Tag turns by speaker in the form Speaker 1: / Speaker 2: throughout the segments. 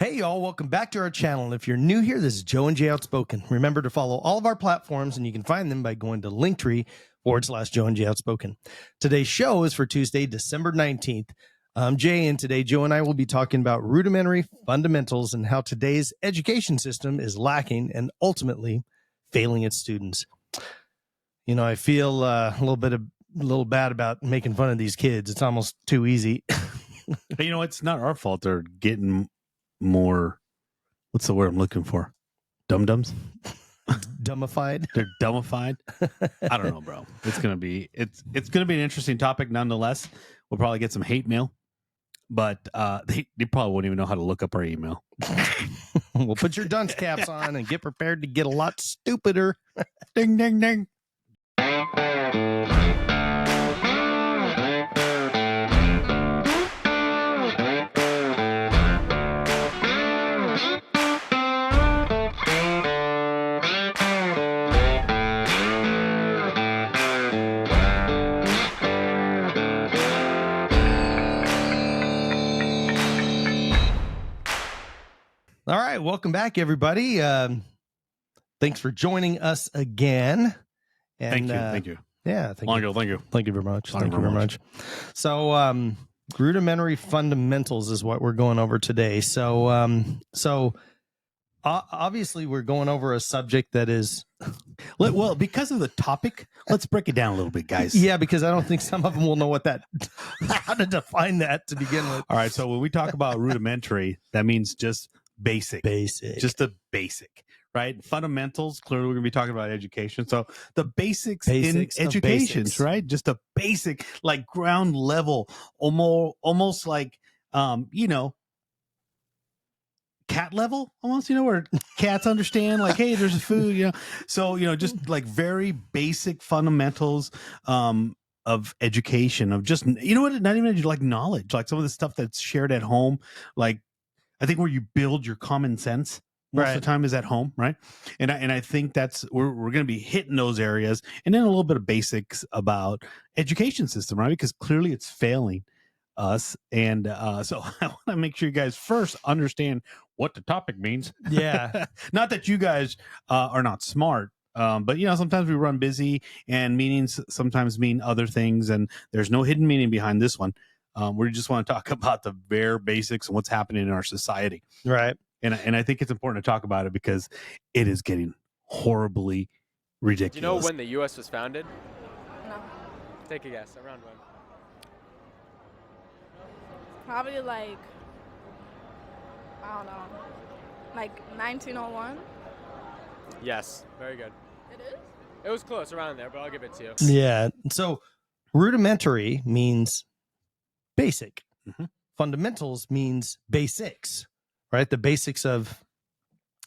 Speaker 1: Hey, y'all, welcome back to our channel. If you're new here, this is Joe and Jay Outspoken. Remember to follow all of our platforms, and you can find them by going to Linktree/Joe and Jay Outspoken. Today's show is for Tuesday, December 19th. I'm Jay, and today Joe and I will be talking about rudimentary fundamentals and how today's education system is lacking and ultimately failing its students. You know, I feel a little bad about making fun of these kids. It's almost too easy.
Speaker 2: You know, it's not our fault. They're getting more, what's the word I'm looking for? Dum-dums?
Speaker 1: Dumbified.
Speaker 2: They're dumbified. I don't know, bro. It's gonna be an interesting topic nonetheless. We'll probably get some hate mail, but they probably won't even know how to look up our email.
Speaker 1: Well, put your dunce caps on and get prepared to get a lot stupider.
Speaker 2: Ding, ding, ding.
Speaker 1: All right, welcome back, everybody. Thanks for joining us again. And,
Speaker 2: Thank you.
Speaker 1: Yeah, thank you very much. Thank you very much. So, rudimentary fundamentals is what we're going over today. So, obviously, we're going over a subject that is
Speaker 2: Well, because of the topic, let's break it down a little bit, guys.
Speaker 1: Yeah, because I don't think some of them will know how to define that to begin with.
Speaker 2: All right, so when we talk about rudimentary, that means just basic, just a basic, right? Fundamentals, clearly we're going to be talking about education. So the basics in education, right? Just a basic, like ground level, almost like, cat level almost, where cats understand, like, hey, there's a food, so, just like very basic fundamentals, of education, of just, not even like knowledge, like some of the stuff that's shared at home, like, I think where you build your common sense most of the time is at home, right? And I think that's we're going to be hitting those areas, and then a little bit of basics about education system, right? Because clearly it's failing us, and so I want to make sure you guys first understand what the topic means.
Speaker 1: Yeah,
Speaker 2: not that you guys are not smart. But sometimes we run busy, and meanings sometimes mean other things, and there's no hidden meaning behind this one. We just want to talk about the bare basics and what's happening in our society.
Speaker 1: right.
Speaker 2: And I think it's important to talk about it because it is getting horribly ridiculous.
Speaker 3: Do you know when the U.S. was founded?
Speaker 4: No.
Speaker 3: Take a guess. Around when?
Speaker 4: Probably like, I don't know, like 1901?
Speaker 3: Yes. Very good.
Speaker 4: It is?
Speaker 3: It was close around there, but I'll give it to you.
Speaker 1: Yeah. So rudimentary means basic.
Speaker 2: Mm-hmm.
Speaker 1: Fundamentals means basics, right? The basics of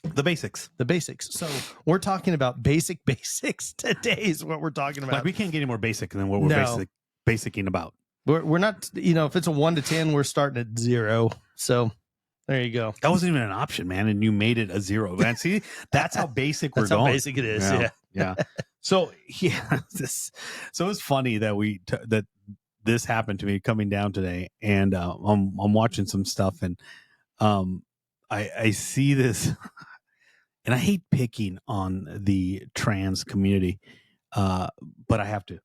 Speaker 2: the basics.
Speaker 1: So we're talking about basics today is what we're talking about.
Speaker 2: Like, we can't get any more basic than what we're basicing about.
Speaker 1: We're not, if it's a 1 to 10, we're starting at 0. So there you go.
Speaker 2: That wasn't even an option, man. And you made it a 0, man. See, that's how basic we're going.
Speaker 1: How basic it is.
Speaker 2: Yeah. So so it's funny that that this happened to me coming down today, and I'm watching some stuff, and I see this, and I hate picking on the trans community, but I have to,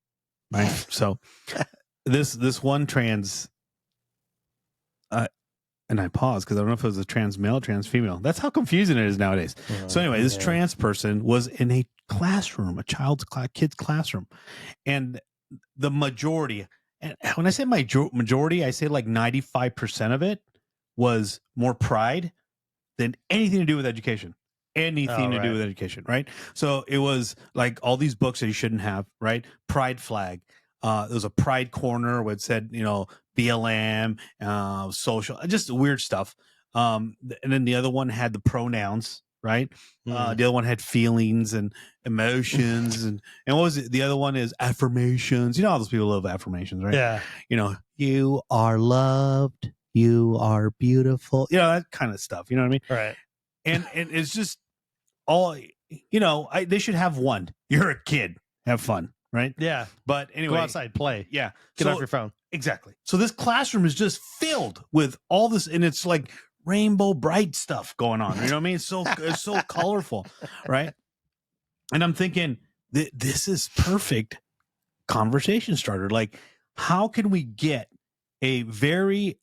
Speaker 2: right? So this one trans, and I paused because I don't know if it was a trans male, trans female. That's how confusing it is nowadays. So anyway, this trans person was in a classroom, kid's classroom, and the majority, and when I say majority, I say like 95% of it was more pride than anything to do with education. Anything to do with education, right? So it was like all these books that you shouldn't have, right? Pride flag. There was a pride corner where it said, BLM, social, just weird stuff. And then the other one had the pronouns, right? The other one had feelings and emotions, and what was it? The other one is affirmations. All those people love affirmations, right?
Speaker 1: Yeah.
Speaker 2: You are loved, you are beautiful, that kind of stuff. You know what I mean?
Speaker 1: Right.
Speaker 2: And it's just all, they should have one. You're a kid, have fun. Right.
Speaker 1: Yeah.
Speaker 2: But anyway,
Speaker 1: go outside, play.
Speaker 2: Yeah.
Speaker 1: Get off your phone.
Speaker 2: Exactly. So this classroom is just filled with all this, and it's like rainbow bright stuff going on. You know what I mean? It's so colorful, right? And I'm thinking this is perfect conversation starter. Like, how can we get a very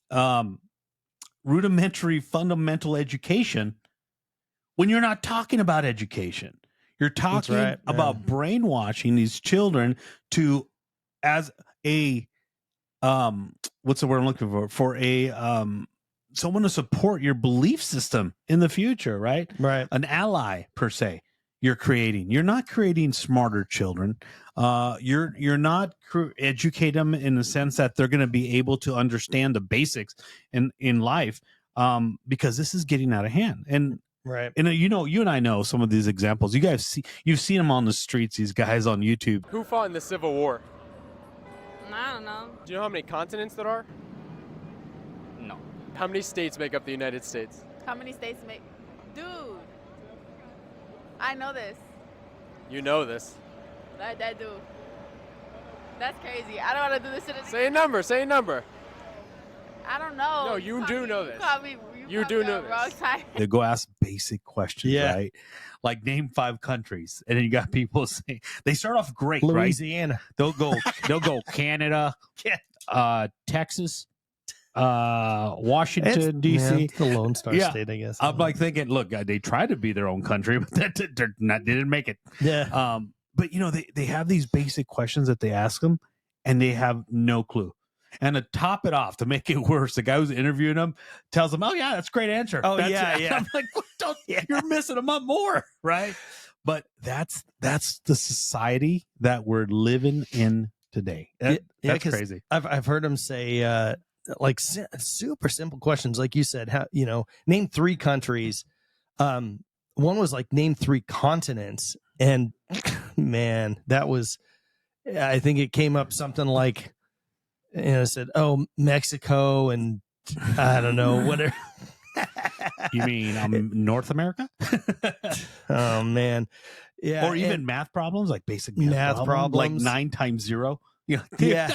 Speaker 2: rudimentary fundamental education when you're not talking about education? You're talking about brainwashing these children to, as a what's the word I'm looking for a someone to support your belief system in the future, right? An ally per se. You're not creating smarter children. You're not educate them in the sense that they're going to be able to understand the basics in life, because this is getting out of hand. And you and I know some of these examples. You've seen them on the streets. These guys on YouTube.
Speaker 3: Who fought in the Civil War?
Speaker 4: I don't know.
Speaker 3: Do you know how many continents there are?
Speaker 5: No.
Speaker 3: How many states make up the United States?
Speaker 4: How many states make? Dude, I know this.
Speaker 3: You know this.
Speaker 4: I do. That's crazy. I don't want to do this shit.
Speaker 3: Say a number. Say a number.
Speaker 4: I don't know.
Speaker 3: No, you do know this. You do know this.
Speaker 4: Wrong time.
Speaker 2: They go ask basic questions, right? Like, name 5 countries, and then you got people say they start off great,
Speaker 1: Louisiana.
Speaker 2: Right? They'll go Canada, Texas, Washington D.C.
Speaker 1: The Lone Star State, I guess.
Speaker 2: I'm like thinking, look, they tried to be their own country, but they didn't make it.
Speaker 1: Yeah.
Speaker 2: But they have these basic questions that they ask them, and they have no clue. And to top it off, to make it worse, the guy who's interviewing them tells them, "Oh yeah, that's a great answer."
Speaker 1: Oh,
Speaker 2: that's
Speaker 1: yeah.
Speaker 2: I'm like, you're missing them up more, right? But that's the society that we're living in today. That's crazy.
Speaker 1: I've heard him say like super simple questions, like you said. How name 3 countries. One was like name 3 continents, and man, that was. I think it came up something like. Said, "Oh, Mexico," and I don't know whatever.
Speaker 2: You mean North America?
Speaker 1: Oh man, yeah.
Speaker 2: Or even math problems, like basic math problems, like 9 times 0.
Speaker 1: Yeah. Yeah.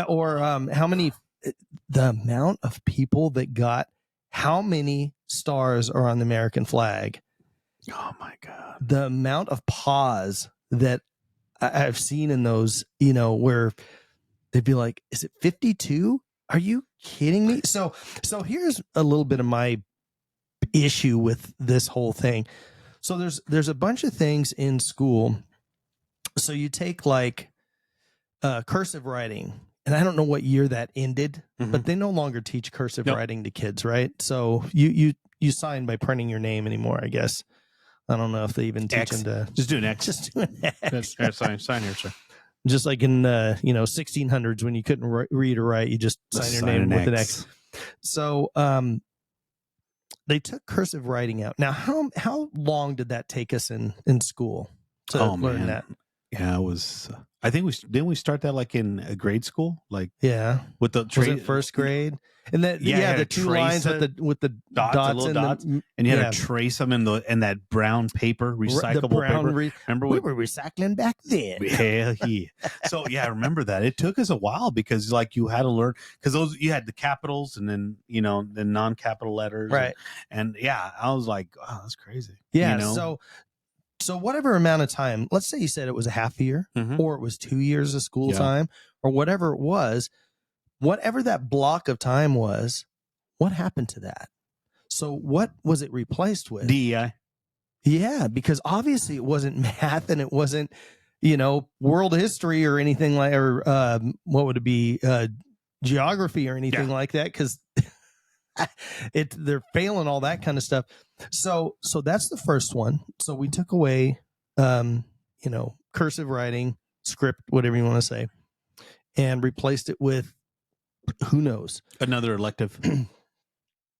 Speaker 1: Or how many? The amount of people that got how many stars are on the American flag?
Speaker 2: Oh my God!
Speaker 1: The amount of pause that I've seen in those, where they'd be like, "Is it 52? Are you kidding me?" So here's a little bit of my issue with this whole thing. So there's a bunch of things in school. So you take like cursive writing, and I don't know what year that ended, but they no longer teach cursive writing to kids, right? So you sign by printing your name anymore, I guess. I don't know if they even teach them to
Speaker 2: just do an X.
Speaker 1: Just do an X.
Speaker 2: Sign here, sir.
Speaker 1: Just like in 1600s when you couldn't read or write, you just sign your name with an X. So they took cursive writing out. Now, how long did that take us in school to learn that?
Speaker 2: Yeah, it was. I think didn't we start that like in a grade school, like with the
Speaker 1: was it first grade, and that the 2 lines with the dots
Speaker 2: and dots, and you had to trace them in that brown paper, recyclable paper. Remember
Speaker 1: we were recycling back then.
Speaker 2: Hell yeah! So I remember that. It took us a while because like you had to learn because you had the capitals and then the non-capital letters,
Speaker 1: right?
Speaker 2: And I was like, wow, that's crazy.
Speaker 1: Yeah. So whatever amount of time, let's say you said it was a half year or it was 2 years of school time or whatever it was, whatever that block of time was, what happened to that? So what was it replaced with?
Speaker 2: DEI.
Speaker 1: Yeah, because obviously it wasn't math and it wasn't, world history or anything like, or what would it be? Geography or anything like that. Because they're failing all that kind of stuff. So that's the first one. So we took away, cursive writing, script, whatever you want to say, and replaced it with, who knows,
Speaker 2: another elective.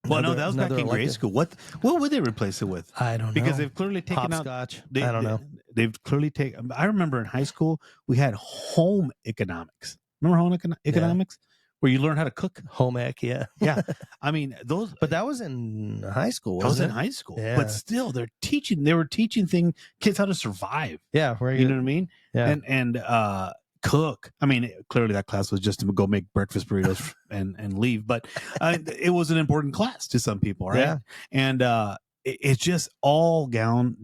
Speaker 2: Well, no, that was back in grade school. What would they replace it with?
Speaker 1: I don't know.
Speaker 2: Because they've clearly taken
Speaker 1: Hopscotch.
Speaker 2: I don't know. They've clearly taken. I remember in high school we had home economics. Remember home economics? Where you learn how to cook.
Speaker 1: Home ec, yeah.
Speaker 2: I mean, those.
Speaker 1: But that was in high school, wasn't it?
Speaker 2: That was in high school. Yeah. But still, they were teaching kids how to survive.
Speaker 1: Yeah.
Speaker 2: You know what I mean?
Speaker 1: Yeah.
Speaker 2: And cook. I mean, clearly that class was just to go make breakfast burritos and leave, but it was an important class to some people, right?
Speaker 1: Yeah.
Speaker 2: And it's just all down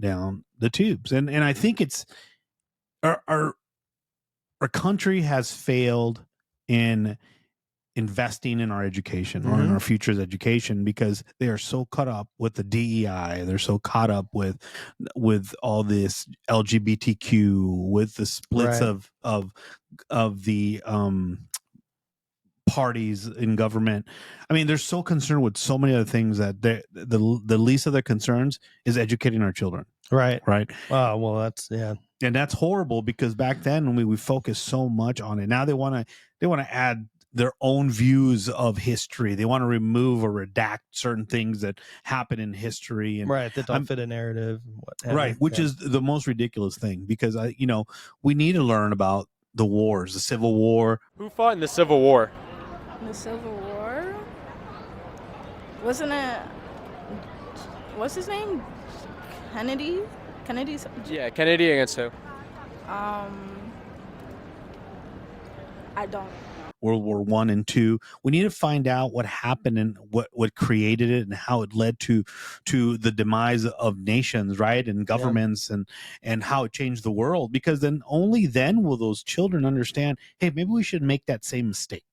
Speaker 2: the tubes, and I think it's our country has failed in investing in our education or in our future's education because they are so caught up with the DEI. They're so caught up with all this LGBTQ, with the splits of the parties in government. I mean, they're so concerned with so many other things that the least of their concerns is educating our children.
Speaker 1: Right.
Speaker 2: Oh,
Speaker 1: well, that's
Speaker 2: and that's horrible because back then when we focused so much on it, now they want to add their own views of history. They want to remove or redact certain things that happen in history, and
Speaker 1: that don't fit a narrative.
Speaker 2: Which is the most ridiculous thing because we need to learn about the wars, the Civil War.
Speaker 3: Who fought in the Civil War?
Speaker 4: The Civil War? Wasn't it? What's his name? Kennedy?
Speaker 3: Yeah, Kennedy against who?
Speaker 4: I don't.
Speaker 2: World War I and II. We need to find out what happened and what created it and how it led to the demise of nations, right, and governments, and how it changed the world. Because only then will those children understand, hey, maybe we should make that same mistake,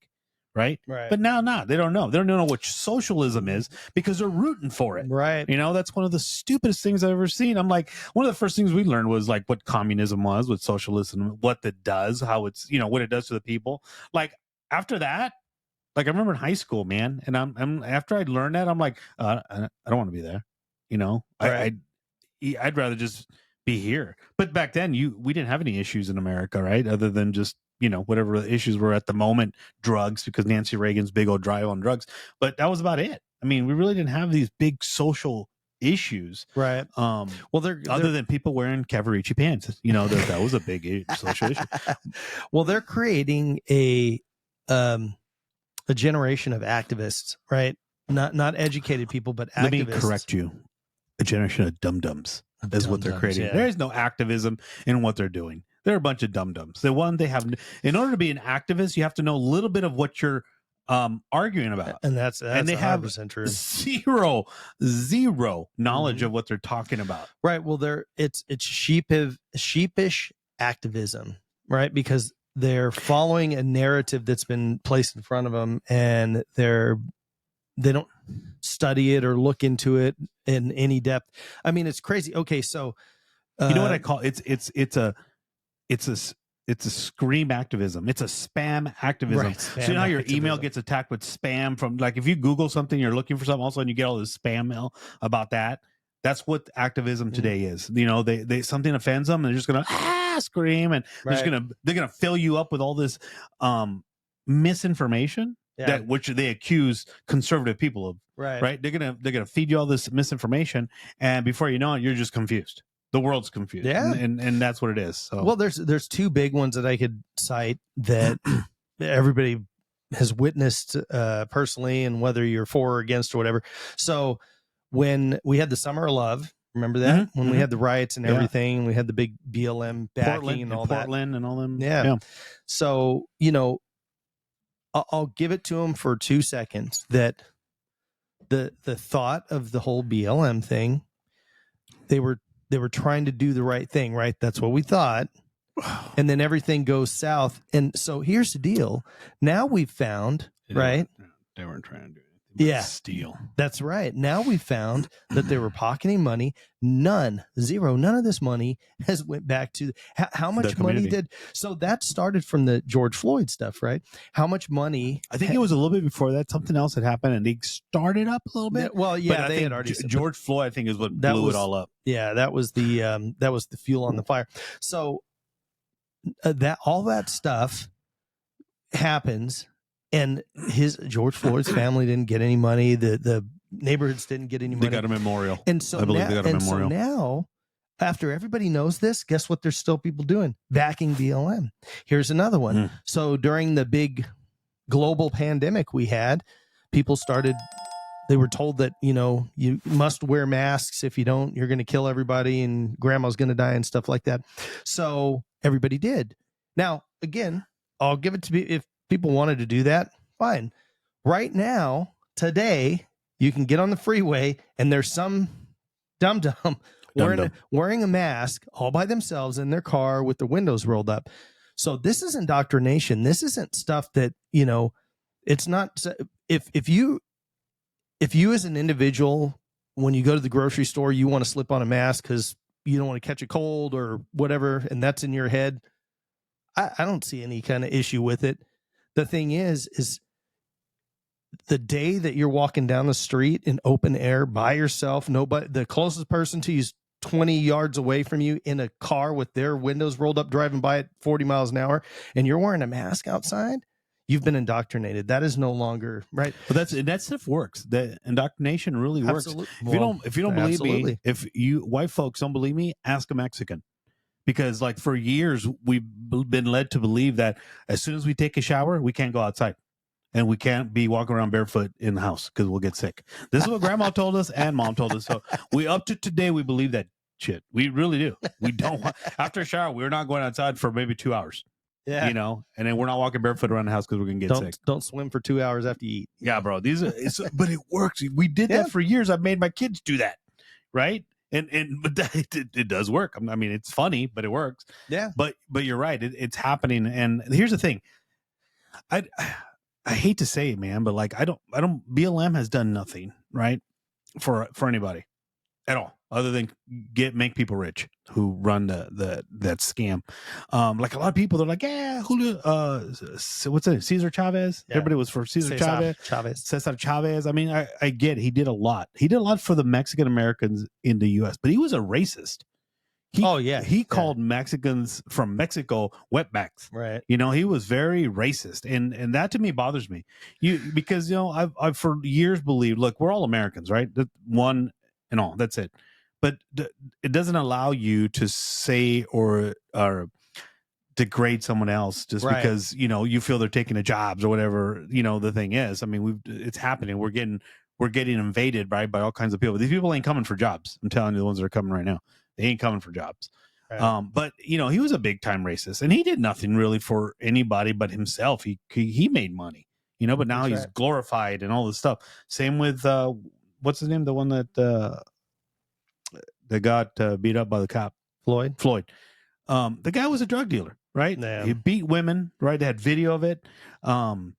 Speaker 2: right? But now, they don't know. They don't know what socialism is because they're rooting for it,
Speaker 1: right?
Speaker 2: That's one of the stupidest things I've ever seen. I'm like, one of the first things we learned was like what communism was, what socialism, what it does, how it's what it does to the people. Like, after that, like I remember in high school, man, and I'm after I learned that, I'm like, I don't want to be there, I'd rather just be here. But back then, we didn't have any issues in America, right? Other than just whatever the issues were at the moment, drugs, because Nancy Reagan's big old drive on drugs. But that was about it. I mean, we really didn't have these big social issues,
Speaker 1: right?
Speaker 2: Well, they're other than people wearing Cavarici pants, that was a big social issue.
Speaker 1: Well, they're creating a generation of activists, right? Not educated people, but activists.
Speaker 2: Let me correct you. A generation of dum-dums is what they're creating. There is no activism in what they're doing. They're a bunch of dum-dums. They have, in order to be an activist, you have to know a little bit of what you're arguing about,
Speaker 1: and that's
Speaker 2: and they have
Speaker 1: true.
Speaker 2: zero knowledge of what they're talking about.
Speaker 1: Right. Well, it's sheepish activism, right? Because they're following a narrative that's been placed in front of them, and they don't study it or look into it in any depth. I mean, it's crazy. Okay, so
Speaker 2: you know what I call it? It's a scream activism. It's a spam activism.
Speaker 1: Right,
Speaker 2: so you know how your email gets attacked with spam from, like, if you Google something, you're looking for something, all of a sudden you get all this spam mail about that. That's what activism today is. They something offends them, and they're just gonna scream, and they're gonna fill you up with all this misinformation which they accuse conservative people of. Right. They're gonna feed you all this misinformation, and before you know it, you're just confused. The world's confused.
Speaker 1: Yeah,
Speaker 2: and that's what it is. So,
Speaker 1: well, there's two big ones that I could cite that everybody has witnessed personally, and whether you're for or against or whatever. So when we had the Summer of Love, remember that? When we had the riots and everything, we had the big BLM backing and all that.
Speaker 2: Portland and all them.
Speaker 1: Yeah. So, I'll give it to them for 2 seconds that the thought of the whole BLM thing, they were trying to do the right thing, right? That's what we thought. And then everything goes south. And so here's the deal. Now we've found, right?
Speaker 2: They weren't trying to do anything.
Speaker 1: Steal. That's right. Now we found that they were pocketing money. None of this money has went back to how much money did. So that started from the George Floyd stuff, right? How much money?
Speaker 2: I think it was a little bit before that. Something else had happened, and they started up a little bit.
Speaker 1: Well, yeah, they had already.
Speaker 2: George Floyd, I think, is what blew it all up.
Speaker 1: Yeah, that was the fuel on the fire. So that all that stuff happens. And George Floyd's family didn't get any money. The neighborhoods didn't get any money.
Speaker 2: They got a memorial.
Speaker 1: And so I believe they got a memorial. So now, after everybody knows this, guess what there's still people doing? Backing BLM. Here's another one. So during the big global pandemic we had, people they were told that, you must wear masks. If you don't, you're going to kill everybody and grandma's going to die and stuff like that. So everybody did. Now, again, I'll give it to me if people wanted to do that, fine. Right now, today, you can get on the freeway and there's some dum-dum wearing a mask all by themselves in their car with the windows rolled up. So this is indoctrination. This isn't stuff that, it's not if you as an individual, when you go to the grocery store, you want to slip on a mask because you don't want to catch a cold or whatever, and that's in your head, I don't see any kind of issue with it. The thing is the day that you're walking down the street in open air by yourself, nobody, the closest person to you is 20 yards away from you in a car with their windows rolled up, driving by at 40 miles an hour, and you're wearing a mask outside, you've been indoctrinated. That is no longer right.
Speaker 2: But that stuff works. The indoctrination really works.
Speaker 1: Absolutely.
Speaker 2: If you don't believe me, if you white folks don't believe me, ask a Mexican. Because like for years we've been led to believe that as soon as we take a shower, we can't go outside. And we can't be walking around barefoot in the house because we'll get sick. This is what grandma told us and mom told us. So we up to today, we believe that shit. We really do. We don't want, after a shower, we're not going outside for maybe 2 hours.
Speaker 1: Yeah.
Speaker 2: And then we're not walking barefoot around the house because we're going to get sick.
Speaker 1: Don't swim for 2 hours after you eat.
Speaker 2: Yeah, bro. But it works. We did that for years. I've made my kids do that. Right. But it does work. I mean, it's funny, but it works.
Speaker 1: Yeah.
Speaker 2: But you're right. It's happening. And here's the thing. I hate to say it, man, but like I don't BLM has done nothing, right? For anybody at all, other than make people rich who run that scam. Like a lot of people, they're like, yeah, Julio, what's it? Cesar Chavez. Yeah. Everybody was for Cesar Cesar Chavez. I mean, I get it. He did a lot. He did a lot for the Mexican Americans in the U.S., but he was a racist. He called Mexicans from Mexico wetbacks.
Speaker 1: Right.
Speaker 2: He was very racist, and that to me bothers me. Because I've for years believed, look, we're all Americans, right? One and all, that's it. But it doesn't allow you to say or degrade someone else just because you feel they're taking the jobs or whatever. The thing is, I mean, it's happening. We're getting invaded by all kinds of people. These people ain't coming for jobs. I'm telling you, the ones that are coming right now. They ain't coming for jobs. Right. But he was a big time racist, and he did nothing really for anybody but himself. He made money, but now he's glorified and all this stuff. Same with what's his name? The one that got beat up by the cop, Floyd. The guy was a drug dealer, right? Yeah. He beat women, right? They had video of it. And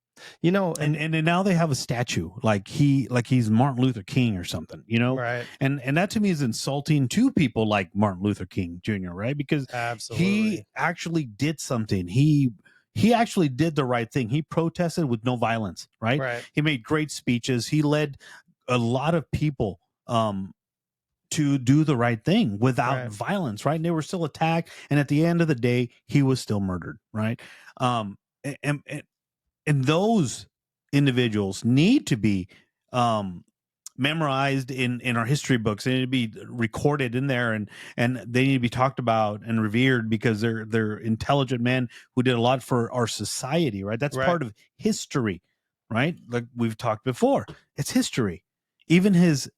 Speaker 2: now they have a statue like he's Martin Luther King or something,
Speaker 1: right?
Speaker 2: And that to me is insulting to people like Martin Luther King Jr., right? Because he actually did something. He actually did the right thing. He protested with no violence, right? He made great speeches. He led a lot of people to do the right thing without violence, right? And they were still attacked, and at the end of the day, he was still murdered, right? And those individuals need to be memorized in our history books. They need to be recorded in there, and they need to be talked about and revered because they're intelligent men who did a lot for our society, right? That's part of history, right? Like we've talked before, it's history. Even his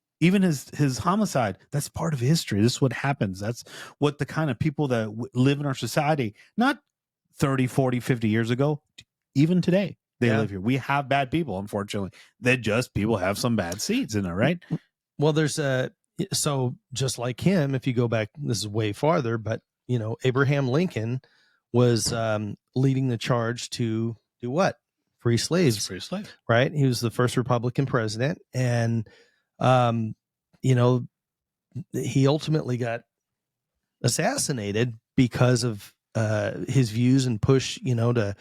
Speaker 2: homicide, that's part of history. This is what happens. That's what the kind of people that live in our society, not 30, 40, 50 years ago, even today, they live here. We have bad people, unfortunately. People have some bad seeds in there, right?
Speaker 1: Well, there's so just like him, if you go back, this is way farther, but Abraham Lincoln was leading the charge to do what? Free slaves.
Speaker 2: Free slave.
Speaker 1: Right? He was the first Republican president, and he ultimately got assassinated because of his views and push, to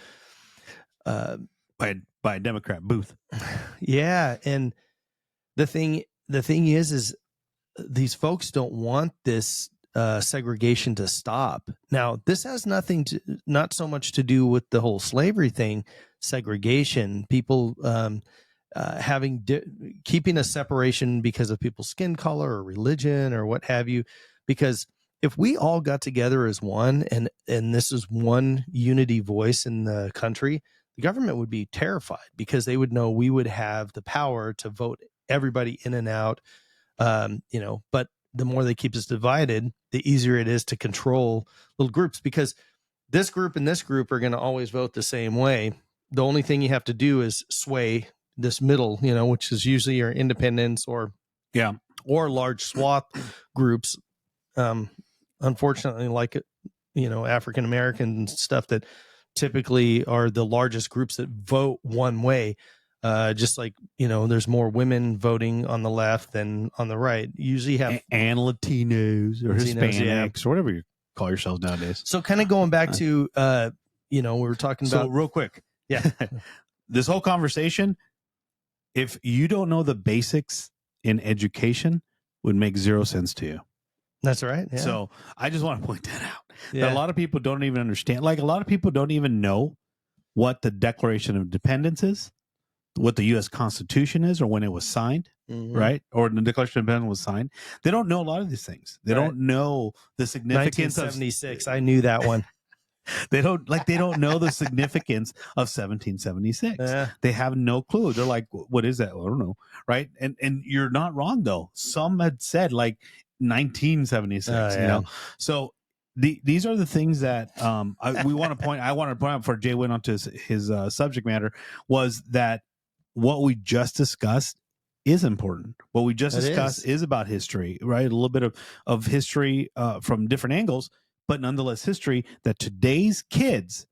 Speaker 2: by a Democrat Booth.
Speaker 1: Yeah, and the thing is these folks don't want this segregation to stop. Now, this has not so much to do with the whole slavery thing, segregation, people keeping a separation because of people's skin color or religion or what have you. Because if we all got together as one and this is one unity voice in the country, the government would be terrified because they would know we would have the power to vote everybody in and out. But the more they keep us divided, the easier it is to control little groups, because this group and this group are going to always vote the same way. The only thing you have to do is sway this middle, which is usually your independents or large swath groups. Unfortunately, like African American stuff that typically are the largest groups that vote one way. Just like there's more women voting on the left than on the right. You usually have
Speaker 2: and Latinos or Hispanics or whatever you call yourselves nowadays.
Speaker 1: So kind of going back to we were talking about
Speaker 2: real quick.
Speaker 1: Yeah.
Speaker 2: This whole conversation, if you don't know the basics in education, would make zero sense to you.
Speaker 1: That's right. Yeah.
Speaker 2: So I just want to point that out.
Speaker 1: Yeah.
Speaker 2: That a lot of people don't even understand. Like a lot of people don't even know what the Declaration of Independence is, what the U.S. Constitution is, or when it was signed, right? Or the Declaration of Independence was signed. They don't know a lot of these things. They don't know the significance
Speaker 1: 1976. I knew that one.
Speaker 2: They don't know the significance of 1776. They have no clue. They're like, what is that? Well, I don't know. Right. And you're not wrong though. Some had said like 1976, So these are the things that I want to point out before Jay went on to his subject matter was that what we just discussed is important. What we just discussed is about history, right? A little bit of history from different angles, but nonetheless history that today's kids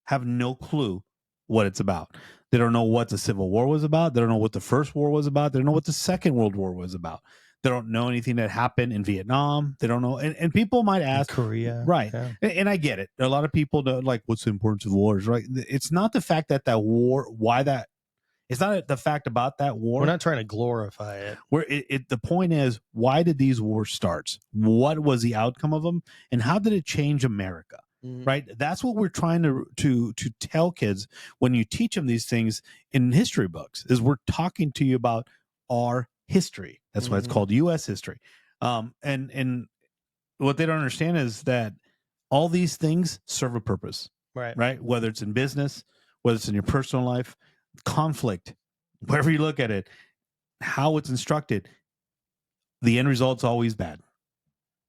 Speaker 2: have no clue what it's about. They don't know what the Civil War was about. They don't know what the First War was about. They don't know what the Second World War was about. They don't know anything that happened in Vietnam. They don't know. And people might ask.
Speaker 1: In Korea.
Speaker 2: Right. Yeah. And I get it. A lot of people don't like, what's the importance of wars, right? It's not the fact that war, it's not the fact about that war.
Speaker 1: We're not trying to glorify it.
Speaker 2: The point is, why did these wars start? What was the outcome of them? And how did it change America? Right? That's what we're trying to tell kids when you teach them these things in history books, is we're talking to you about our history. That's why it's called U.S. history. And what they don't understand is that all these things serve a purpose. Right? Whether it's in business, whether it's in your personal life, conflict, wherever you look at it, how it's instructed, the end result's always bad.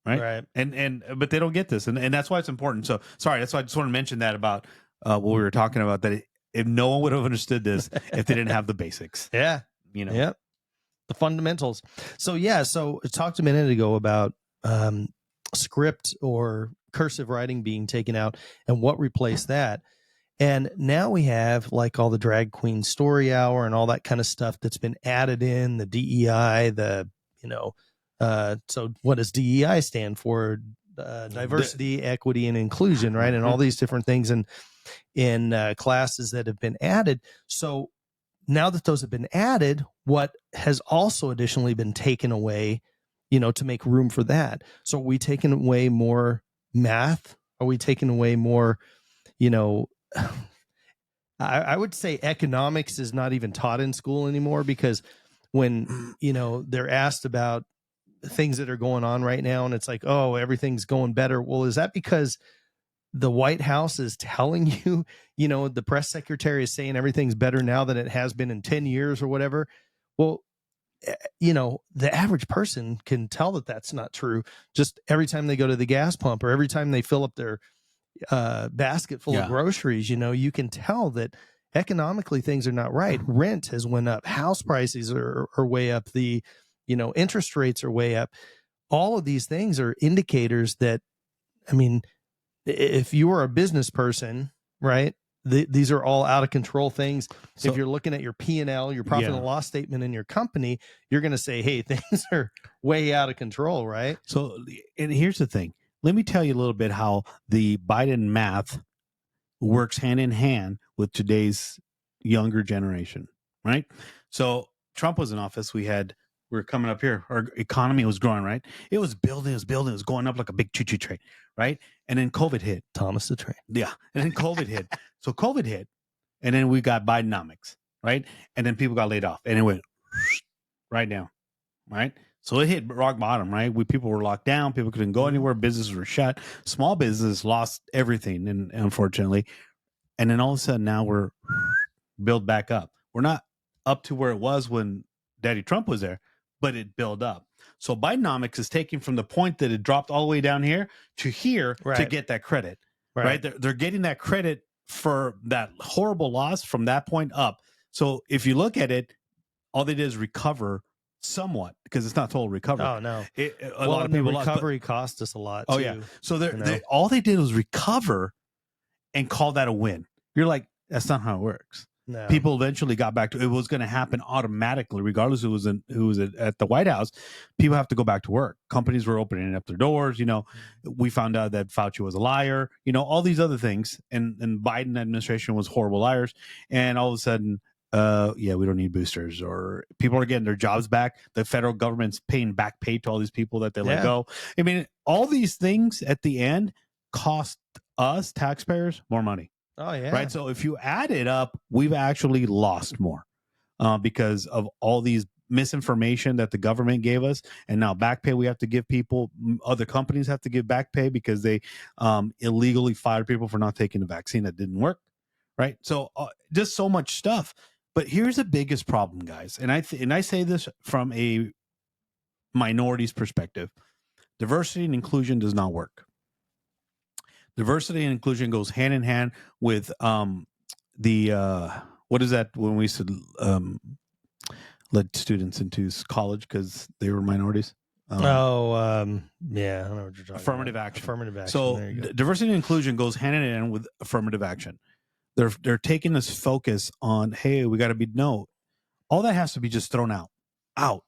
Speaker 2: Right. But they don't get this. And that's why it's important. So sorry, that's why I just want to mention that about what we were talking about, that if no one would have understood this if they didn't have the basics.
Speaker 1: Yeah. Yep. The fundamentals. So I talked a minute ago about script or cursive writing being taken out and what replaced that. And now we have like all the drag queen story hour and all that kind of stuff that's been added in, the DEI, so what does DEI stand for? Diversity, equity, and inclusion, right? And all these different things in classes that have been added. So now that those have been added, what has also additionally been taken away, to make room for that? So are we taking away more math? Are we taking away more, I would say economics is not even taught in school anymore, because when, they're asked about things that are going on right now and it's like, oh, everything's going better. Well, is that because the White House is telling you, the press secretary is saying everything's better now than it has been in 10 years or whatever? Well, the average person can tell that that's not true. Just every time they go to the gas pump or every time they fill up their basket full of groceries, you can tell that economically things are not right. Rent has went up. House prices are way up. The, interest rates are way up. All of these things are indicators that, if you are a business person, right, these are all out of control things. So, if you're looking at your P&L, your profit and loss statement in your company, you're going to say, hey, things are way out of control, right?
Speaker 2: So, and here's the thing. Let me tell you a little bit how the Biden math works hand in hand with today's younger generation, right? So Trump was in office. We were coming up here. Our economy was growing, right? It was building. It was going up like a big choo-choo train, right? And then COVID hit.
Speaker 1: Thomas the Train.
Speaker 2: Yeah. And then COVID hit. So COVID hit. And then we got Bidenomics, right? And then people got laid off. And it went right down, right? So it hit rock bottom, right? People were locked down. People couldn't go anywhere. Businesses were shut. Small business lost everything, and unfortunately. And then all of a sudden now we're built back up. We're not up to where it was when Daddy Trump was there, but it built up. So Bidenomics is taking from the point that it dropped all the way down here to here to get that credit. right? They're getting that credit for that horrible loss from that point up. So if you look at it, all they did is recover somewhat because it's not total recovery.
Speaker 1: Oh no,
Speaker 2: A lot of people
Speaker 1: recovery cost us a lot.
Speaker 2: Oh
Speaker 1: too,
Speaker 2: yeah, so
Speaker 1: you know?
Speaker 2: all they did was recover and call that a win. You're like, that's not how it works.
Speaker 1: No.
Speaker 2: People eventually got back to it was going to happen automatically, regardless who was at the White House. People have to go back to work. Companies were opening up their doors. You know, we found out that Fauci was a liar. You know, all these other things, and Biden administration was horrible liars. And all of a sudden, yeah, we don't need boosters, or people are getting their jobs back. The federal government's paying back pay to all these people that they let go. I mean, all these things at the end cost us taxpayers more money.
Speaker 1: Oh yeah.
Speaker 2: Right. So if you add it up, we've actually lost more because of all these misinformation that the government gave us. And now back pay we have to give people. Other companies have to give back pay because they illegally fired people for not taking the vaccine that didn't work. Right. So just so much stuff. But here's the biggest problem, guys. And I say this from a minority's perspective. Diversity and inclusion does not work. Diversity and inclusion goes hand in hand with the what is that when we said let students into college because they were minorities?
Speaker 1: Yeah, I know what you're talking
Speaker 2: affirmative
Speaker 1: about.
Speaker 2: action.
Speaker 1: Affirmative action.
Speaker 2: So diversity and inclusion goes hand in hand with affirmative action. They're taking this focus on, hey, we got to be all that has to be just thrown out.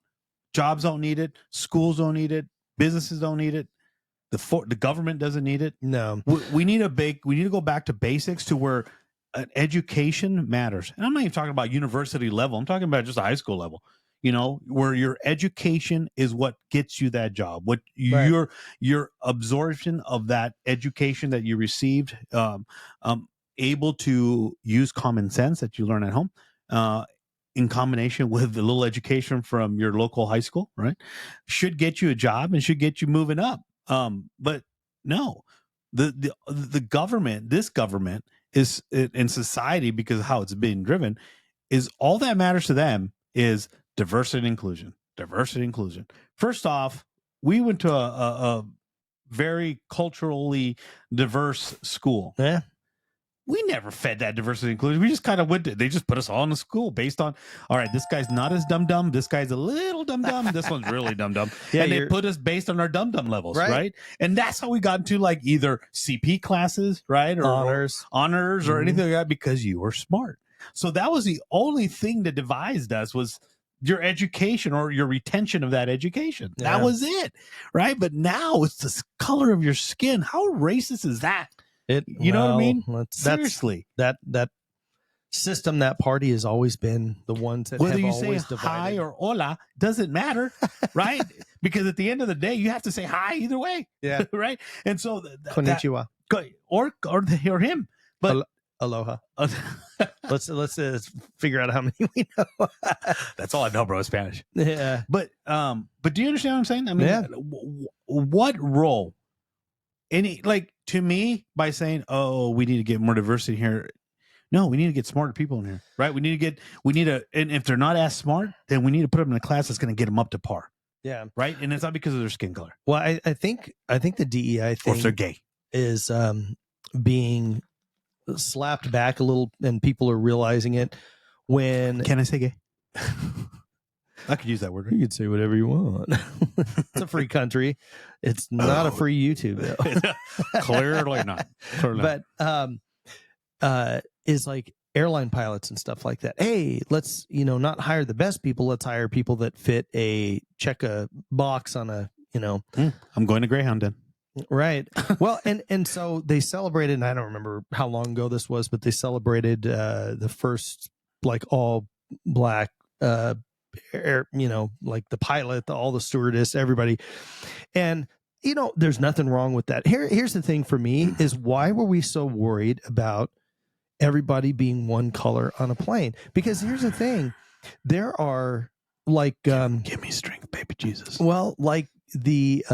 Speaker 2: Jobs don't need it. Schools don't need it. Businesses don't need it. The government doesn't need it.
Speaker 1: No,
Speaker 2: we need to go back to basics to where education matters. And I'm not even talking about university level. I'm talking about just a high school level. You know, where your education is what gets you that job. What your absorption of that education that you received, able to use common sense that you learn at home, in combination with the little education from your local high school, right, should get you a job and should get you moving up. But no, the government, this government is in society, because of how it's being driven, is all that matters to them is diversity and inclusion. First off, we went to a very culturally diverse school.
Speaker 1: Yeah.
Speaker 2: We never fed that diversity and inclusion. We just kind of they just put us all in a school based on, all right, this guy's not as dumb. This guy's a little dumb. This one's really dumb.
Speaker 1: Yeah,
Speaker 2: and they put us based on our dumb levels, right? And that's how we got into like either CP classes, right? Or honors or anything like that, because you were smart. So that was the only thing that divided us, was your education or your retention of that education.
Speaker 1: Yeah.
Speaker 2: That was it, right? But now it's the color of your skin. How racist is that? You know what I mean? Seriously,
Speaker 1: that system, that party has always been the ones that
Speaker 2: whether
Speaker 1: have
Speaker 2: you
Speaker 1: always
Speaker 2: say
Speaker 1: divided.
Speaker 2: hi or hola doesn't matter, right? Because at the end of the day, you have to say hi either way.
Speaker 1: Yeah,
Speaker 2: right. And so
Speaker 1: konnichiwa
Speaker 2: or him, but
Speaker 1: aloha. let's figure out how many we know.
Speaker 2: That's all I know, bro. Spanish.
Speaker 1: Yeah,
Speaker 2: but do you understand what I'm saying? I mean, what role? To me, by saying, oh, we need to get more diversity here. No, we need to get smarter people in here, right? And if they're not as smart, then we need to put them in a class that's going to get them up to par.
Speaker 1: Yeah.
Speaker 2: Right. And it's not because of their skin color.
Speaker 1: Well, I think the DEI thing,
Speaker 2: or if they're gay,
Speaker 1: is being slapped back a little, and people are realizing it.
Speaker 2: Can I say gay? I could use that word. Right?
Speaker 1: You could say whatever you want. It's a free country. It's not a free YouTube, though.
Speaker 2: Clearly not.
Speaker 1: But is like airline pilots and stuff like that. Hey, let's not hire the best people. Let's hire people that check a box on a
Speaker 2: I'm going to Greyhound then.
Speaker 1: Right. Well, and so they celebrated, and I don't remember how long ago this was, but they celebrated the first like all black like the pilot, all the stewardess, everybody. And there's nothing wrong with that. Here's the thing for me is, why were we so worried about everybody being one color on a plane? Because here's the thing, there are like
Speaker 2: give me strength, baby Jesus.
Speaker 1: Well, like the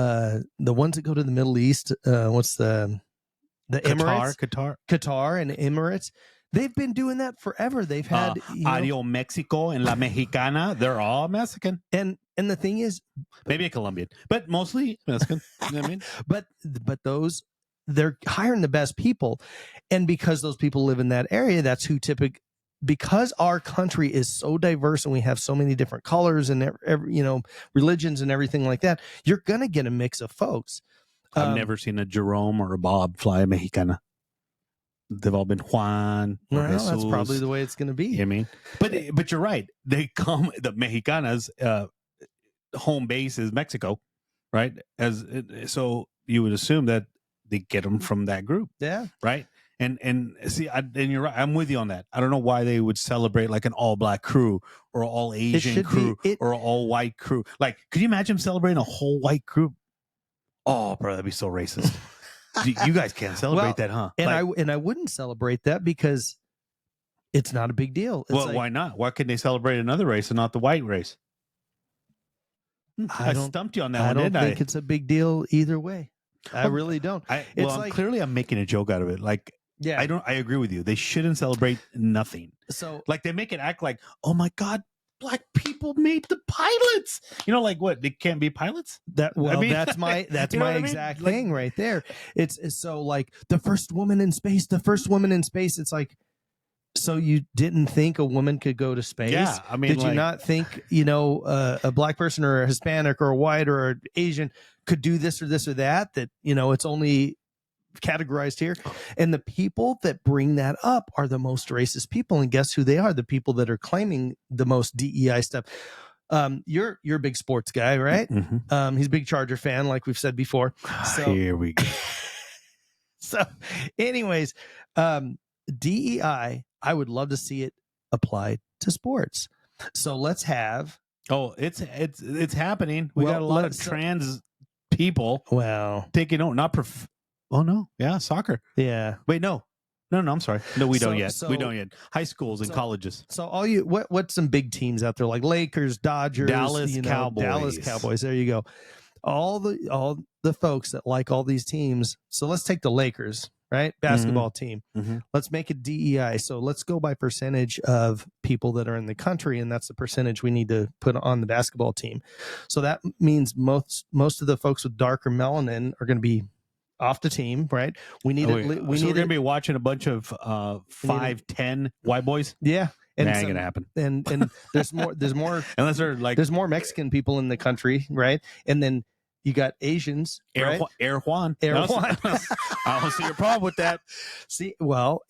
Speaker 1: ones that go to the Middle East, what's the Emirates? Qatar and Emirates. They've been doing that forever. They've had
Speaker 2: Ario Mexico and La Mexicana. They're all Mexican.
Speaker 1: And the thing is,
Speaker 2: maybe a Colombian, but mostly Mexican. You know what I mean?
Speaker 1: But those they're hiring the best people. And because those people live in that area, that's who because our country is so diverse and we have so many different colors and religions and everything like that, you're going to get a mix of folks.
Speaker 2: I've never seen a Jerome or a Bob fly a Mexicana. They've all been Juan or
Speaker 1: Well,
Speaker 2: Jesus.
Speaker 1: that's probably the way it's going to be.
Speaker 2: You know what I mean? But you're right. They come, the Mexicanas, home base is Mexico, right? So you would assume that they get them from that group.
Speaker 1: Yeah.
Speaker 2: Right. And see, and you're right. I'm with you on that. I don't know why they would celebrate like an all black crew or all Asian crew or all white crew. Like, could you imagine celebrating a whole white crew? Oh, bro, that'd be so racist. You guys can't celebrate that, huh?
Speaker 1: And I wouldn't celebrate that because it's not a big deal. It's
Speaker 2: why not? Why couldn't they celebrate another race and not the white race? I stumped you on that one, didn't I?
Speaker 1: I don't think it's a big deal either way. I really don't.
Speaker 2: Clearly I'm making a joke out of it. Like,
Speaker 1: yeah,
Speaker 2: I agree with you. They shouldn't celebrate nothing.
Speaker 1: So,
Speaker 2: like, they make it act like, oh my God, black people made the pilots. You know, like what? They can't be pilots?
Speaker 1: That's my exact thing right there. It's so like the first woman in space. It's like, so you didn't think a woman could go to space?
Speaker 2: Yeah, I mean,
Speaker 1: did you not think a black person or a Hispanic or a white or an Asian could do this or this or that? That it's only categorized here. And the people that bring that up are the most racist people. And guess who they are? The people that are claiming the most DEI stuff. You're a big sports guy, right?
Speaker 2: Mm-hmm.
Speaker 1: He's a big Charger fan, like we've said before. So
Speaker 2: here we go.
Speaker 1: So anyways, DEI, I would love to see it applied to sports. So let's have.
Speaker 2: Oh, it's happening. We got a lot of trans people.
Speaker 1: Well,
Speaker 2: taking on Oh no, yeah, soccer.
Speaker 1: Yeah.
Speaker 2: Wait, no, I'm sorry. No, we don't yet. We don't yet. High schools and colleges.
Speaker 1: So all you, what's some big teams out there like Lakers, Dodgers,
Speaker 2: Dallas
Speaker 1: Cowboys. There you go. All the folks that like all these teams. So let's take the Lakers, right? Basketball team.
Speaker 2: Mm-hmm.
Speaker 1: Let's make it DEI. So let's go by percentage of people that are in the country, and that's the percentage we need to put on the basketball team. So that means most of the folks with darker melanin are going to be off the team, right? We need
Speaker 2: we're going to be watching a bunch of 5'10" white boys.
Speaker 1: Yeah. And
Speaker 2: ain't gonna happen.
Speaker 1: And there's more
Speaker 2: unless they're like,
Speaker 1: there's more Mexican people in the country, right? And then you got Asians,
Speaker 2: Air Juan. I don't see your problem with that.
Speaker 1: See, well,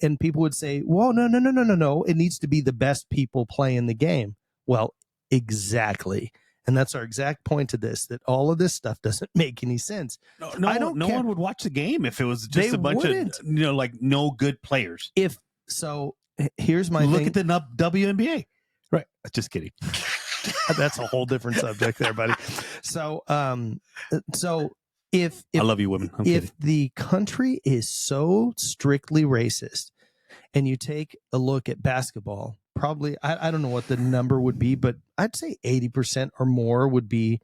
Speaker 1: and people would say, well, no. It needs to be the best people playing the game. Well, exactly. And that's our exact point to this, that all of this stuff doesn't make any sense.
Speaker 2: No one would watch the game if it was just a bunch of, like no good players.
Speaker 1: Here's my
Speaker 2: Look at the WNBA. Right. Just kidding.
Speaker 1: That's a whole different subject there, buddy. So if
Speaker 2: I love you, women.
Speaker 1: If the country is so strictly racist and you take a look at basketball, probably, I don't know what the number would be, but I'd say 80% or more would be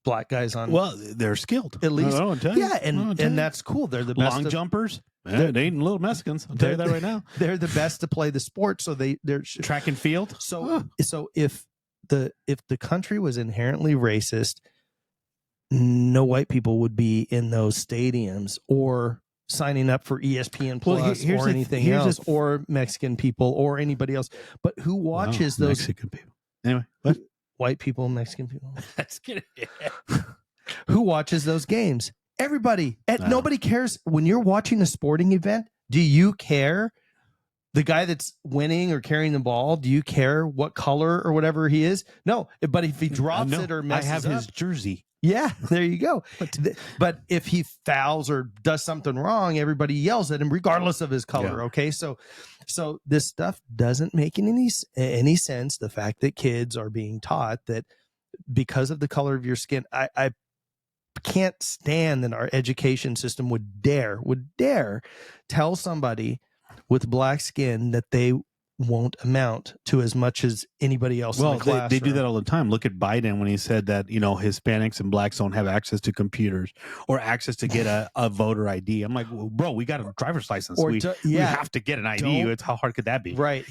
Speaker 1: black guys on.
Speaker 2: Well, they're skilled.
Speaker 1: At least.
Speaker 2: Yeah,
Speaker 1: and that's cool. They're the best.
Speaker 2: Long jumpers. They ain't little Mexicans. I'll tell you that right now.
Speaker 1: They're the best to play the sport. So they're
Speaker 2: track and field.
Speaker 1: So if the country was inherently racist, no white people would be in those stadiums or signing up for ESPN Plus or anything else, or Mexican people or anybody else. But who watches those
Speaker 2: Mexican people? Anyway, what?
Speaker 1: White people, Mexican people.
Speaker 2: That's kidding.
Speaker 1: Who watches those games? Everybody. Nobody cares when you're watching a sporting event. Do you care? The guy that's winning or carrying the ball, do you care what color or whatever he is? No, but if he drops it or messes
Speaker 2: I have
Speaker 1: up,
Speaker 2: his jersey.
Speaker 1: Yeah, there you go. But if he fouls or does something wrong, everybody yells at him regardless of his color. Yeah. Okay, so this stuff doesn't make any sense. The fact that kids are being taught that because of the color of your skin, I can't stand that our education system would dare tell somebody with black skin that they won't amount to as much as anybody else in the class.
Speaker 2: They do that all the time. Look at Biden when he said that, Hispanics and blacks don't have access to computers or access to get a voter ID. I'm like, well, bro, we got a driver's license. We have to get an ID. How hard could that be?
Speaker 1: Right.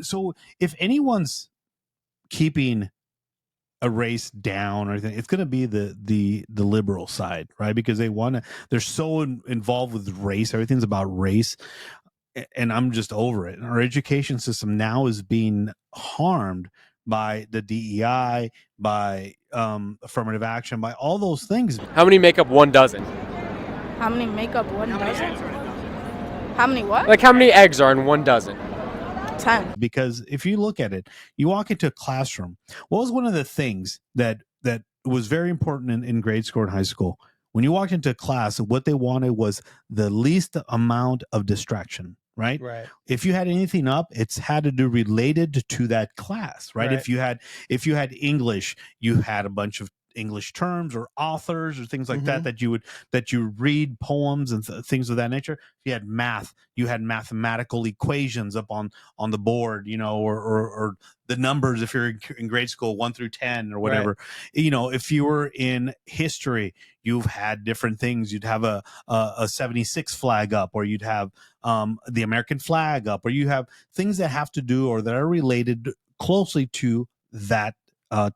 Speaker 2: So if anyone's keeping a race down or anything. It's going to be the liberal side, right? Because they're so involved with race. Everything's about race. And I'm just over it. And our education system now is being harmed by the DEI, by affirmative action, by all those things.
Speaker 3: How many make up 1 dozen?
Speaker 4: How many make up 1 dozen? How many what?
Speaker 3: Like how many eggs are in 1 dozen?
Speaker 4: 10.
Speaker 2: Because if you look at it, you walk into a classroom. What was one of the things that was very important in grade school and high school? When you walked into class, what they wanted was the least amount of distraction, right?
Speaker 1: Right.
Speaker 2: If you had anything up, it's had to do related to that class, right?
Speaker 1: Right.
Speaker 2: If you had English, you had a bunch of English terms or authors or things like that that you read poems and things of that nature. If you had math, you had mathematical equations up on the board, or the numbers if you're in grade school 1 through 10 or whatever. Right. If you were in history, you've had different things. You'd have a 76 flag up, or you'd have the American flag up, or you have things that have to do or that are related closely to that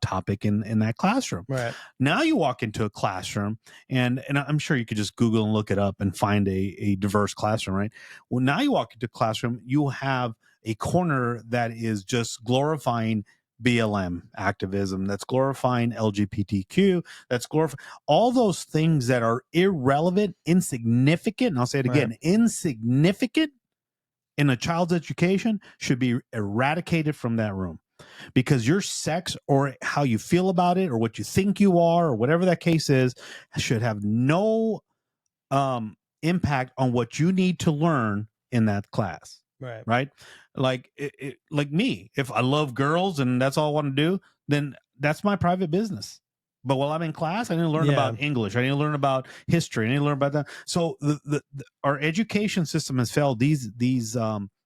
Speaker 2: topic in that classroom.
Speaker 1: Right.
Speaker 2: Now you walk into a classroom, and I'm sure you could just Google and look it up and find a diverse classroom, right? Well, now you walk into a classroom, you have a corner that is just glorifying BLM activism, that's glorifying LGBTQ, that's glorifying all those things that are irrelevant, insignificant, and I'll say it again, insignificant in a child's education should be eradicated from that room. Because your sex or how you feel about it or what you think you are or whatever that case is should have no impact on what you need to learn in that class. Right. Like like me, if I love girls and that's all I want to do, then that's my private business. But while I'm in class, I need to learn about English. I need to learn about history. I need to learn about that. So our education system has failed. These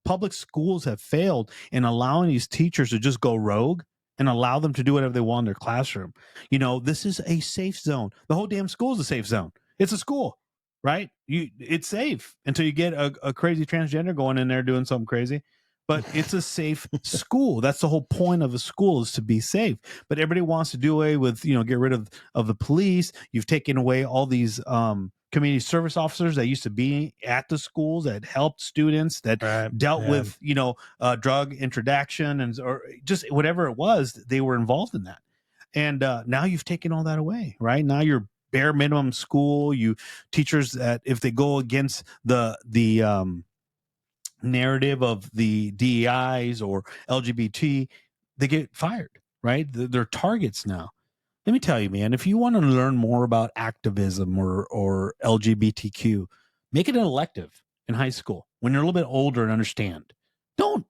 Speaker 2: public schools have failed in allowing these teachers to just go rogue and allow them to do whatever they want in their classroom. This is a safe zone. The whole damn school is a safe zone. It's a school, right? It's safe until you get a crazy transgender going in there doing something crazy. But it's a safe school. That's the whole point of a school, is to be safe. But everybody wants to do away with, get rid of the police. You've taken away all these community service officers that used to be at the schools that helped students, that dealt with, drug introduction or just whatever it was, they were involved in that. And now you've taken all that away, right? Now you're bare minimum school. You teachers that if they go against the narrative of the DEIs or LGBT, they get fired, right? They're targets now. Let me tell you, man, if you want to learn more about activism or LGBTQ, make it an elective in high school when you're a little bit older and understand. Don't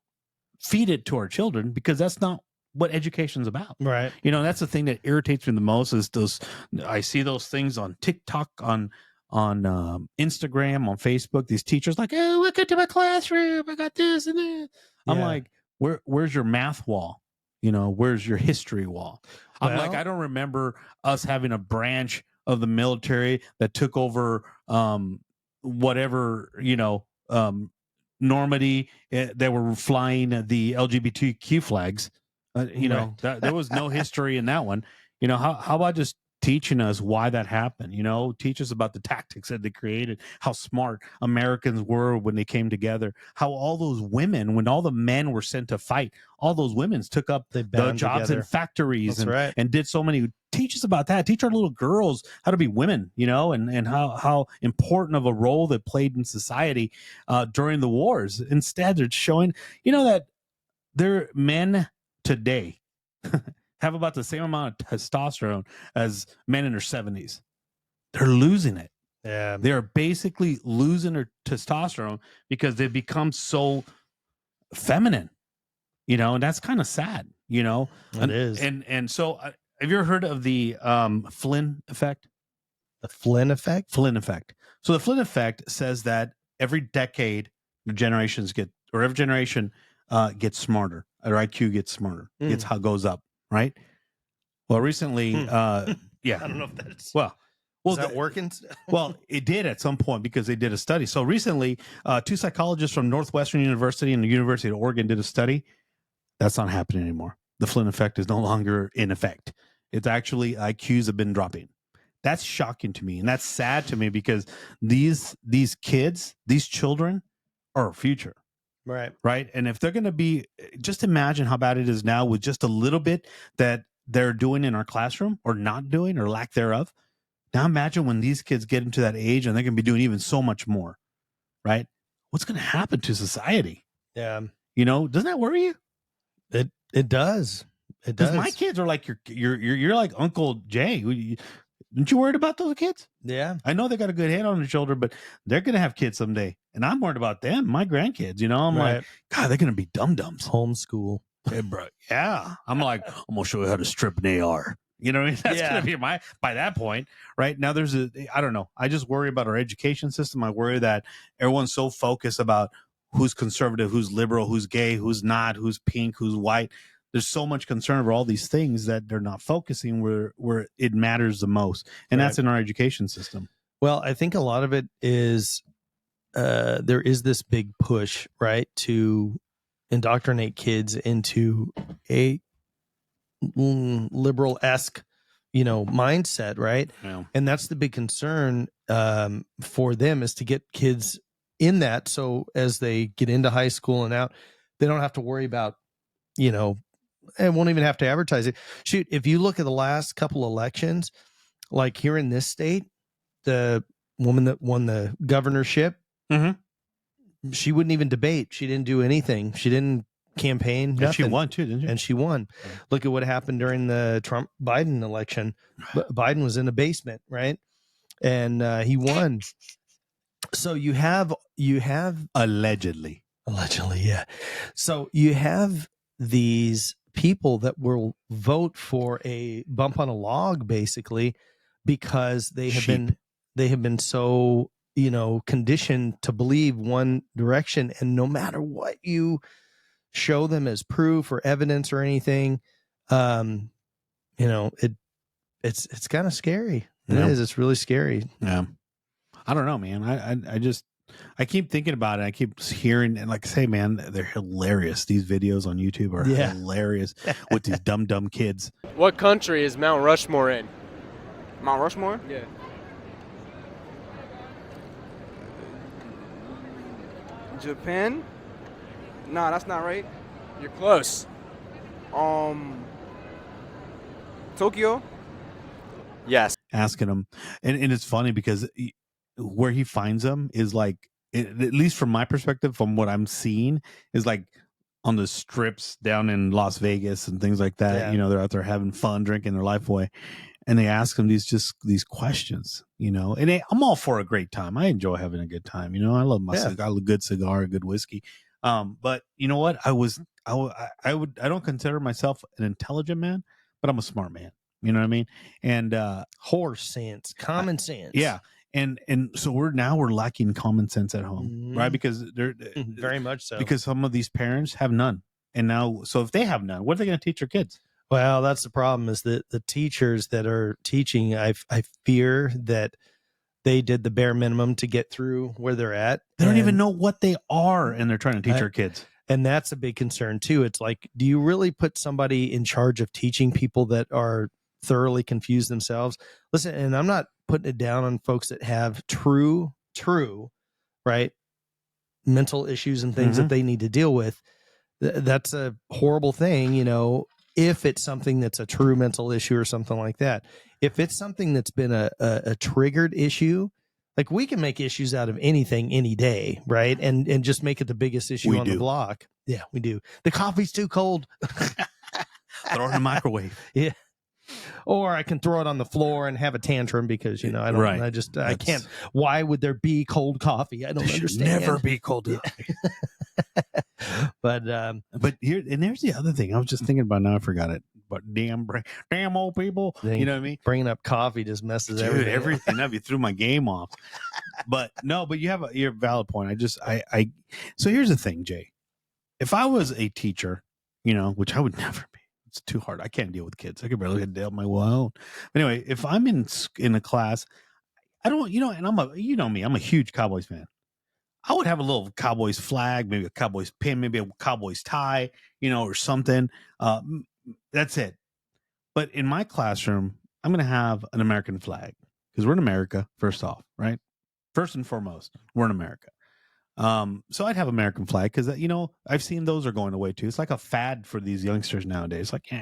Speaker 2: feed it to our children, because that's not what education's about.
Speaker 1: Right.
Speaker 2: That's the thing that irritates me the most is I see those things on TikTok, on Instagram, on Facebook, these teachers like, oh, look into my classroom, I got this and that. I'm like, where's your math wall? Where's your history wall? I'm like, I don't remember us having a branch of the military that took over whatever, Normandy, that were flying the LGBTQ flags. There was no history in that one. How about just teaching us why that happened? Teach us about the tactics that they created, how smart Americans were when they came together, how all those women, when all the men were sent to fight, all those women took up the jobs in factories and did so many. Teach us about that. Teach our little girls how to be women, and how important of a role they played in society during the wars. Instead, they're showing, that their men today have about the same amount of testosterone as men in their 70s. They're losing it.
Speaker 1: Yeah.
Speaker 2: They're basically losing their testosterone because they've become so feminine, and that's kind of sad,
Speaker 1: It is.
Speaker 2: And so have you ever heard of the Flynn effect?
Speaker 1: The Flynn effect?
Speaker 2: Flynn effect. So the Flynn effect says that every decade, every generation gets smarter. Their IQ gets smarter. It's how it goes up. Right. Well, recently,
Speaker 1: I don't know if that's is that working?
Speaker 2: Well, it did at some point because they did a study. So recently, 2 psychologists from Northwestern University and the University of Oregon did a study. That's not happening anymore. The Flynn effect is no longer in effect. It's actually IQs have been dropping. That's shocking to me, and that's sad to me because these kids, these children, are our future. Right. And if they're going to be, just imagine how bad it is now with just a little bit that they're doing in our classroom or not doing or lack thereof. Now imagine when these kids get into that age and they're going to be doing even so much more. Right. What's going to happen to society?
Speaker 1: Yeah.
Speaker 2: Doesn't that worry you?
Speaker 1: It does. It does.
Speaker 2: Because my kids are like you're like Uncle Jay. Aren't you worried about those kids?
Speaker 1: Yeah.
Speaker 2: I know they got a good head on their shoulder, but they're going to have kids someday. And I'm worried about them, my grandkids. I'm like, God, they're going to be dum-dums.
Speaker 1: Homeschool.
Speaker 2: Hey, bro. Yeah. I'm like, I'm going to show you how to strip an AR. You know what I mean? That's going to be by that point, right? Now I don't know. I just worry about our education system. I worry that everyone's so focused about who's conservative, who's liberal, who's gay, who's not, who's pink, who's white. There's so much concern over all these things that they're not focusing where it matters the most. And that's in our education system.
Speaker 1: Well, I think a lot of it is there is this big push, right, to indoctrinate kids into a liberal-esque, mindset, right?
Speaker 2: Yeah.
Speaker 1: And that's the big concern for them, is to get kids in that, so as they get into high school and out, they don't have to worry about, and won't even have to advertise it. Shoot, if you look at the last couple elections, like here in this state, the woman that won the governorship, she wouldn't even debate. She didn't do anything. She didn't campaign. Nothing.
Speaker 2: And she won too, didn't she?
Speaker 1: And she won. Yeah. Look at what happened during the Trump-Biden election. Biden was in the basement, right? And he won. So you have
Speaker 2: allegedly,
Speaker 1: yeah. So you have these people that will vote for a bump on a log, basically, because they have been so conditioned to believe one direction, and no matter what you show them as proof or evidence or anything, it's kind of scary. It is. It's really scary.
Speaker 2: Yeah. I don't know, man. I keep thinking about it. I keep hearing, and like I say, man, they're hilarious. These videos on YouTube are hilarious with these dumb kids.
Speaker 3: What country is Mount Rushmore in?
Speaker 5: Mount Rushmore?
Speaker 3: Yeah.
Speaker 5: Japan? Nah, that's not right.
Speaker 3: You're close.
Speaker 5: Tokyo?
Speaker 3: Yes.
Speaker 2: Asking him, and it's funny because where he finds them is like, at least from my perspective, from what I'm seeing, is like on the strips down in Las Vegas and things like that.
Speaker 1: Yeah.
Speaker 2: They're out there having fun, drinking their life away, and they ask him these questions. And I'm all for a great time. I enjoy having a good time. I love my cigar, a good cigar, a good whiskey. But you know what? I don't consider myself an intelligent man, but I'm a smart man. You know what I mean? And
Speaker 1: horse sense, common sense.
Speaker 2: Yeah. And so we're lacking common sense at home, right? Because they're
Speaker 1: very much so.
Speaker 2: Because some of these parents have none, and now, so if they have none, what are they going to teach their kids?
Speaker 1: Well, that's the problem. Is that the teachers that are teaching, I fear that they did the bare minimum to get through where they're at.
Speaker 2: They don't even know what they are, and they're trying to teach our kids.
Speaker 1: And that's a big concern too. It's like, do you really put somebody in charge of teaching people that are thoroughly confused themselves? Listen, and I'm not putting it down on folks that have true, right, mental issues and things that they need to deal with. That's a horrible thing, if it's something that's a true mental issue or something like that. If it's something that's been a triggered issue, like, we can make issues out of anything any day, right? And just make it the biggest issue on the block. Yeah, we do. The coffee's too cold.
Speaker 2: Throw it in the microwave.
Speaker 1: Yeah. Or I can throw it on the floor and have a tantrum because, I don't, I can't. Why would there be cold coffee? I don't understand.
Speaker 2: Never be cold coffee.
Speaker 1: But
Speaker 2: here, and there's the other thing I was just thinking about now. I forgot it. But damn old people. You know what I mean?
Speaker 1: Bringing up coffee just messes
Speaker 2: everything up. You threw my game off. But you have a valid point. So here's the thing, Jay. If I was a teacher, which I would never be. It's too hard. I can't deal with kids. I could barely deal with my own. But anyway, if I'm in a class, I don't, and I'm a huge Cowboys fan. I would have a little Cowboys flag, maybe a Cowboys pin, maybe a Cowboys tie, or something. That's it. But in my classroom, I'm going to have an American flag because we're in America, first off, right? First and foremost, we're in America. So I'd have American flag because, I've seen those are going away too. It's like a fad for these youngsters nowadays. Like,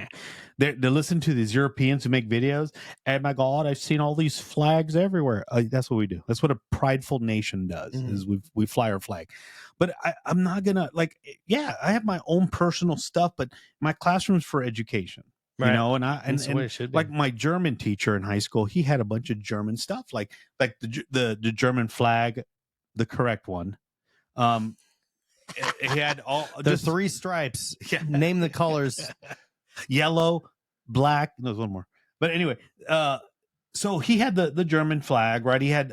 Speaker 2: they're listening to these Europeans who make videos. And my God, I've seen all these flags everywhere. That's what we do. That's what a prideful nation does, is we fly our flag. But I'm not going to I have my own personal stuff, but my classroom's for education.
Speaker 1: Right.
Speaker 2: And
Speaker 1: the way it should be.
Speaker 2: like my German teacher in high school, he had a bunch of German stuff, like the German flag, the correct one. He had all
Speaker 1: There's 3 stripes.
Speaker 2: Yeah.
Speaker 1: Name the colors.
Speaker 2: Yellow, black. No, there's one more. But anyway, so he had the German flag, right? He had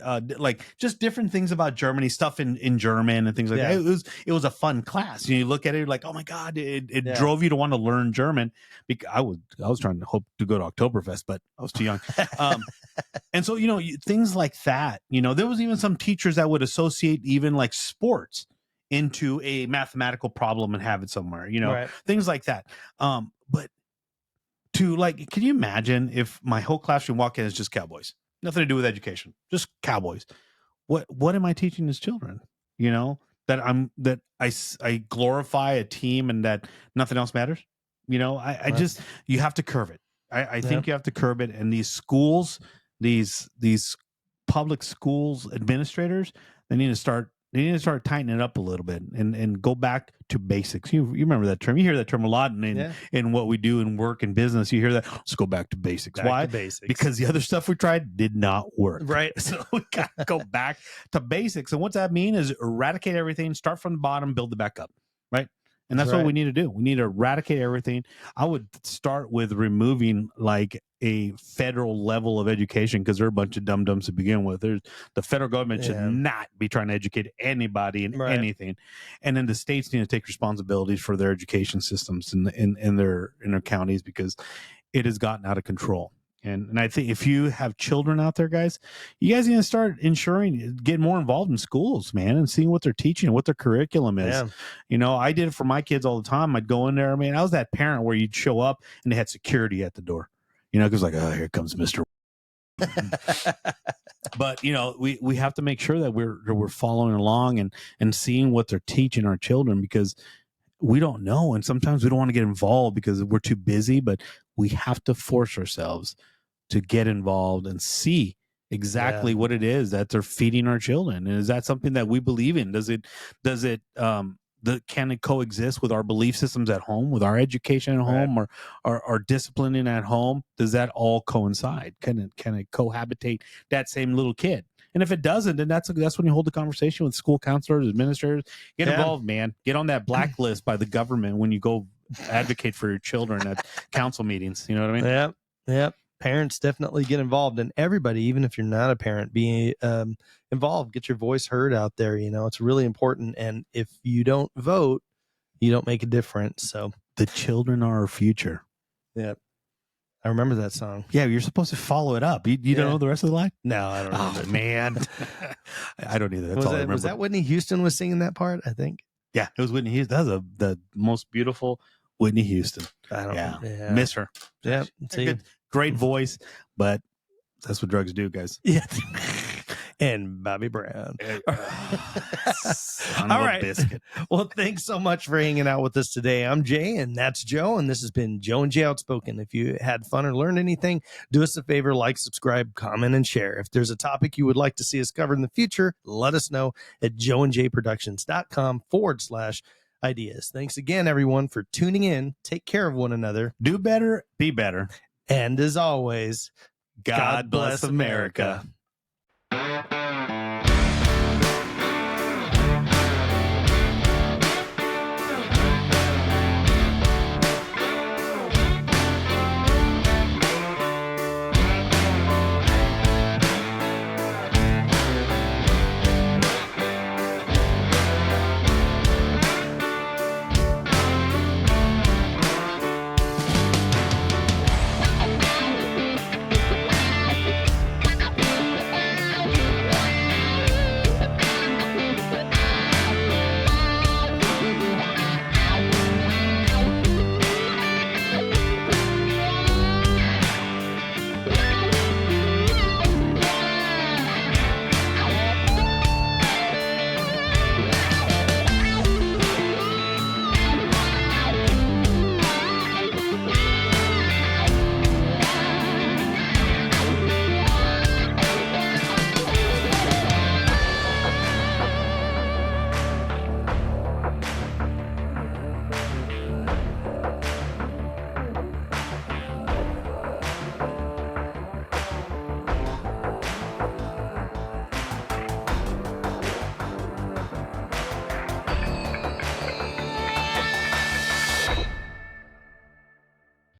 Speaker 2: just different things about Germany, stuff in German and things like that. It was a fun class. You look at it, you're like, oh my God, it drove you to want to learn German. Because I was trying to hope to go to Oktoberfest, but I was too young. And so, things like that, there was even some teachers that would associate even like sports into a mathematical problem and have it somewhere,
Speaker 1: Right.
Speaker 2: things like that. But can you imagine if my whole classroom walk in is just cowboys, nothing to do with education, just cowboys? What am I teaching these children? That I glorify a team and that nothing else matters. Just, you have to curb it. I think you have to curb it. And these schools, these public schools administrators, they need to start tightening it up a little bit and go back to basics. You remember that term. You hear that term a lot in what we do in work and business. You hear that. Let's go back to basics. Why? Because the other stuff we tried did not work.
Speaker 1: Right.
Speaker 2: So we got to go back to basics. And what's that mean is eradicate everything, start from the bottom, build it back up. Right. And that's what we need to do. We need to eradicate everything. I would start with removing a federal level of education, because they're a bunch of dum-dums to begin with. The federal government should not be trying to educate anybody in anything. And then the states need to take responsibilities for their education systems in their counties, because it has gotten out of control. And I think if you have children out there, guys, you guys need to start get more involved in schools, man, and seeing what they're teaching and what their curriculum is. Yeah. I did it for my kids all the time. I'd go in there. I mean, I was that parent where you'd show up and they had security at the door, because oh, here comes Mr. But we have to make sure that we're following along and seeing what they're teaching our children, because we don't know, and sometimes we don't want to get involved because we're too busy. But we have to force ourselves to get involved and see exactly what it is that they're feeding our children. And is that something that we believe in? Can it coexist with our belief systems at home, with our education at home, or our disciplining at home? Does that all coincide? Can it cohabitate that same little kid? And if it doesn't, then that's when you hold the conversation with school counselors, administrators. Get involved, man. Get on that blacklist by the government when you go advocate for your children at council meetings. You know what I mean?
Speaker 1: Yep. Parents definitely get involved, and everybody, even if you're not a parent, be involved. Get your voice heard out there. It's really important. And if you don't vote, you don't make a difference. So
Speaker 2: the children are our future.
Speaker 1: Yeah. I remember that song.
Speaker 2: Yeah, you're supposed to follow it up. You don't know the rest of the line?
Speaker 1: No, I don't know.
Speaker 2: Oh, man. I don't either. That's all I remember.
Speaker 1: Was that Whitney Houston was singing that part, I think?
Speaker 2: Yeah, it was Whitney Houston. That was the most beautiful Whitney Houston.
Speaker 1: I don't know.
Speaker 2: Yeah. Miss her.
Speaker 1: Yeah.
Speaker 2: Great voice, but that's what drugs do, guys.
Speaker 1: Yeah. And Bobby Brown.
Speaker 2: All right. Biscuit.
Speaker 1: Well, thanks so much for hanging out with us today. I'm Jay, and that's Joe, and this has been Joe and Jay Outspoken. If you had fun or learned anything, do us a favor, like, subscribe, comment, and share. If there's a topic you would like to see us cover in the future, let us know at joeandjayproductions.com/ideas. Thanks again, everyone, for tuning in. Take care of one another.
Speaker 2: Do better, be better.
Speaker 1: And as always,
Speaker 2: God bless America.